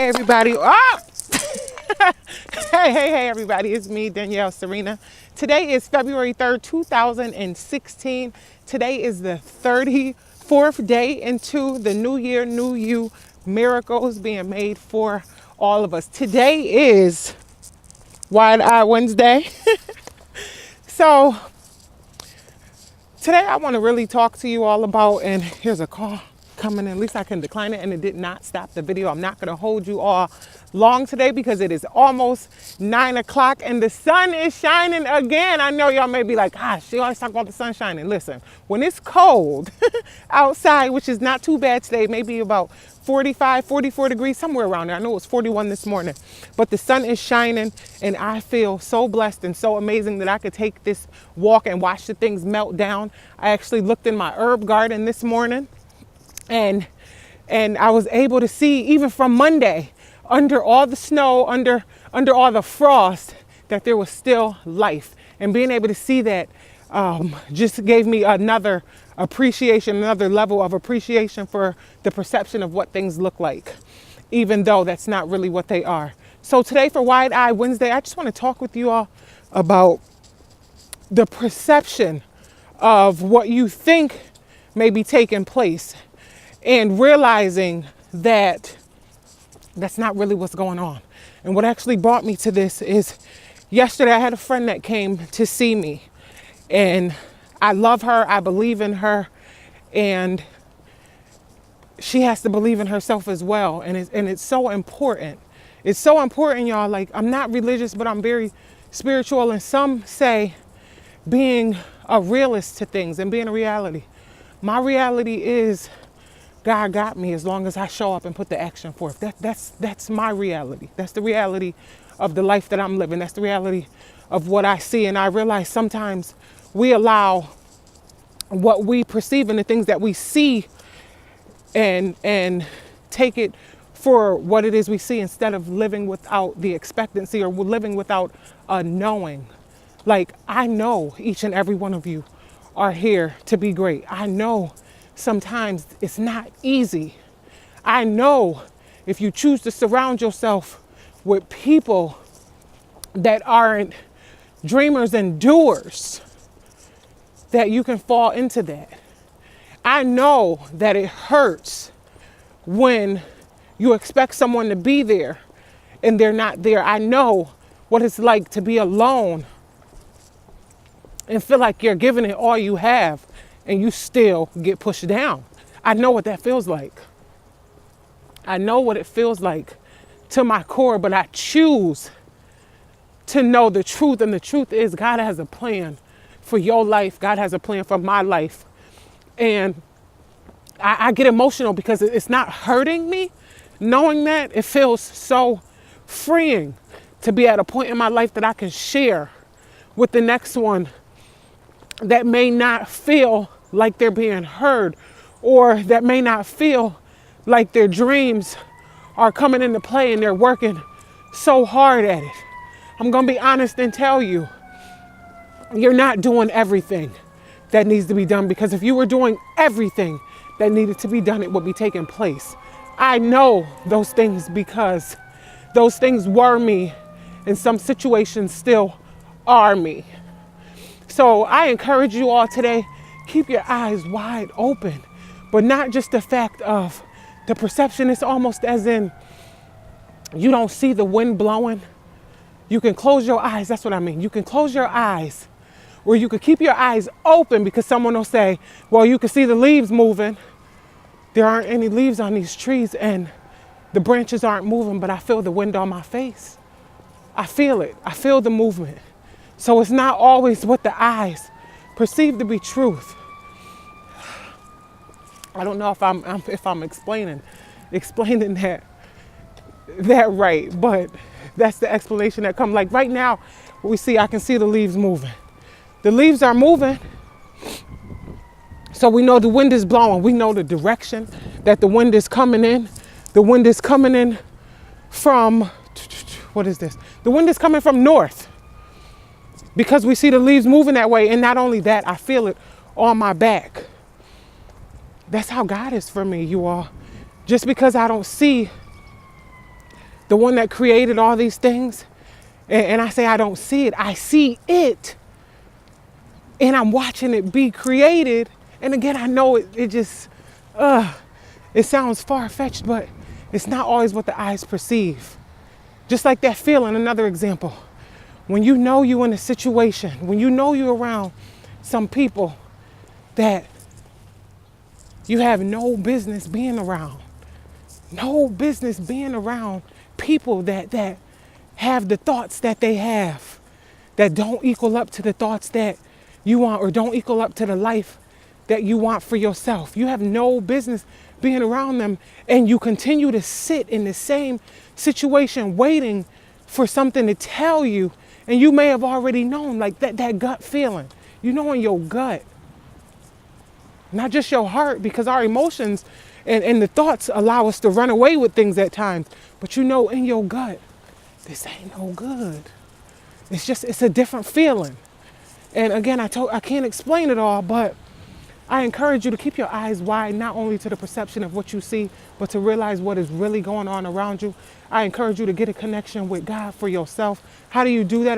Hey everybody. Oh! Hey everybody. It's me, Danielle Serena. Today is February 3rd, 2016. Today is the 34th day into the new year, new you, miracles being made for all of us. Today is Wide Eye Wednesday. So today I want to really talk to you all about, and here's a call coming in. At least I can decline it, and it did not stop the video. I'm not going to hold you all long today because it is almost 9 o'clock and the sun is shining again. I know y'all may be like, she always talk about the sun shining. Listen, when it's cold outside, which is not too bad today, maybe about 45, 44 degrees, somewhere around there. I know it was 41 this morning, but the sun is shining and I feel so blessed and so amazing that I could take this walk and watch the things melt down. I actually looked in my herb garden this morning and I was able to see, even from Monday, under all the snow, under all the frost, that there was still life. And being able to see that just gave me another appreciation, another level of appreciation for the perception of what things look like, even though that's not really what they are. So today for Wide Eye Wednesday, I just want to talk with you all about the perception of what you think may be taking place and realizing that that's not really what's going on. And what actually brought me to this is yesterday I had a friend that came to see me, and I love her, I believe in her, and she has to believe in herself as well. And it's so important. It's so important, y'all. Like, I'm not religious, but I'm very spiritual. And some say being a realist to things and being a reality. My reality is God got me as long as I show up and put the action forth. That's my reality. That's the reality of the life that I'm living. That's the reality of what I see. And I realize sometimes we allow what we perceive and the things that we see and take it for what it is we see, instead of living without the expectancy or living without a knowing. Like, I know each and every one of you are here to be great. I know sometimes it's not easy. I know if you choose to surround yourself with people that aren't dreamers and doers, that you can fall into that. I know that it hurts when you expect someone to be there and they're not there. I know what it's like to be alone and feel like you're giving it all you have and you still get pushed down. I know what that feels like. I know what it feels like to my core, but I choose to know the truth. And the truth is, God has a plan for your life. God has a plan for my life. And I get emotional because it's not hurting me. Knowing that, it feels so freeing to be at a point in my life that I can share with the next one that may not feel like they're being heard, or that may not feel like their dreams are coming into play and they're working so hard at it. I'm going to be honest and tell you, you're not doing everything that needs to be done, because if you were doing everything that needed to be done, it would be taking place. I know those things because those things were me, and some situations still are me. So I encourage you all today, keep your eyes wide open, but not just the fact of the perception. It's almost as in you don't see the wind blowing. You can close your eyes. That's what I mean. You can close your eyes, or you could keep your eyes open, because someone will say, well, you can see the leaves moving. There aren't any leaves on these trees and the branches aren't moving, but I feel the wind on my face. I feel it. I feel the movement. So it's not always what the eyes perceive to be truth. I don't know if I'm explaining that right, but that's the explanation that comes. Like right now, I can see the leaves moving. The leaves are moving, so we know the wind is blowing. We know the direction that the wind is coming in. The wind is coming in from, what is this? The wind is coming from north, because we see the leaves moving that way. And not only that, I feel it on my back. That's how God is for me, you all. Just because I don't see the one that created all these things, and I say I don't see it, I see it. And I'm watching it be created. And again, I know it just, it sounds far-fetched, but it's not always what the eyes perceive. Just like that feeling, another example. When you know you're in a situation, when you know you're around some people that you have no business being around, no business being around people that have the thoughts that they have, that don't equal up to the thoughts that you want, or don't equal up to the life that you want for yourself. You have no business being around them, and you continue to sit in the same situation waiting for something to tell you, and you may have already known, like that gut feeling. You know, in your gut, not just your heart, because our emotions and the thoughts allow us to run away with things at times, but you know in your gut, this ain't no good. It's a different feeling. And again, I can't explain it all, but I encourage you to keep your eyes wide, not only to the perception of what you see, but to realize what is really going on around you. I encourage you to get a connection with God for yourself. How do you do that?